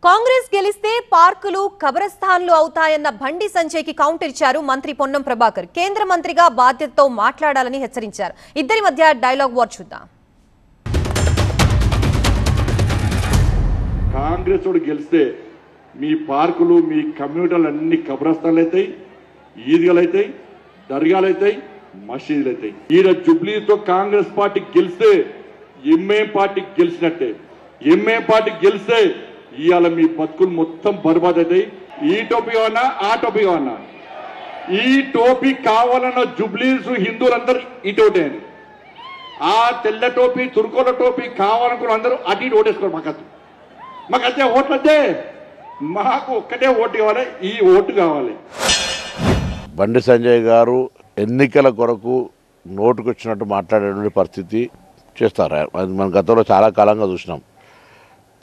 కాంగ్రెస్ గెలిస్తే పార్కులు కబరస్థాన్లు అవుతాయన్న బండి సంజయ్కి కౌంటర్ ఇచ్చారు మంత్రి పొన్నం ప్రభాకర్. కేంద్ర మంత్రిగా బాధ్యతతో మాట్లాడాలని హెచ్చరించారు. ఇద్దరి మధ్య డైలాగ్ వార్ చూద్దాం. కాంగ్రెస్ గెలిస్తే మీ పార్కులు మీ కమ్యూనిటీలు అన్ని కబరస్థాన్లు అవుతాయి, ఈద్గాలు అవుతాయి, దర్గాలు అవుతాయి, మసీదులు అవుతాయి. ఈయన జుబ్లీతో కాంగ్రెస్ పార్టీ గెలిస్తే ఎంఏ పార్టీ గెలిచినట్టే. ఎంఏ పార్టీ గెలిస్తే ఇవాళ మీ బతుకులు మొత్తం బర్బాద్ అవుతాయి. ఈ టోపీ కావన్నా ఆ టోపీ కావన్నా, ఈ టోపీ కావాలన్న జుబ్లీస్ హిందువులందరూ ఇటోటే అని, ఆ తెల్ల టోపీ తుర్కోల టోపీ కావాలనుకున్న అందరూ అటు ఇటు ఓటేసుకోరు. మాకు అంతే ఓట్లు అంతే, మాకు ఒక్కటే ఓటు కావాలి, ఈ ఓటు కావాలి. బండి సంజయ్ గారు ఎన్నికల కొరకు నోటుకొచ్చినట్టు మాట్లాడే పరిస్థితి చేస్తారు. అది మన గతంలో చాలా కాలంగా చూసినాం.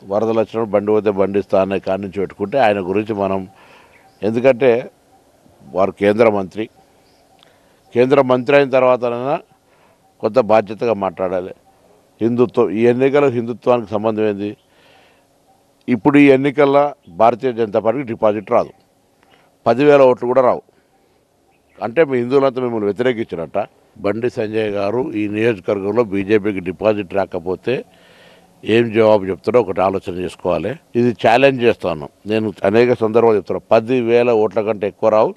వరదలు వచ్చినప్పుడు బండి పోతే బండిస్తా అనే కాడి నుంచి పెట్టుకుంటే ఆయన గురించి మనం, ఎందుకంటే వారు కేంద్ర మంత్రి అయిన తర్వాతనైనా కొంత బాధ్యతగా మాట్లాడాలి. హిందుత్వం, ఈ ఎన్నికలు హిందుత్వానికి సంబంధం ఏంది? ఇప్పుడు ఈ ఎన్నికల్లో భారతీయ జనతా పార్టీకి డిపాజిట్ రాదు, 10,000 ఓట్లు కూడా రావు. అంటే మీ హిందువులంతా మిమ్మల్ని వ్యతిరేకించినట్ట. బండి సంజయ్ గారు ఈ నియోజకవర్గంలో బీజేపీకి డిపాజిట్ రాకపోతే ఏం జవాబు చెప్తాడో ఒకటి ఆలోచన చేసుకోవాలి. ఇది ఛాలెంజ్ చేస్తాను నేను, అనేక సందర్భాలు చెప్తాను. 10,000 ఓట్ల కంటే ఎక్కువ రావు.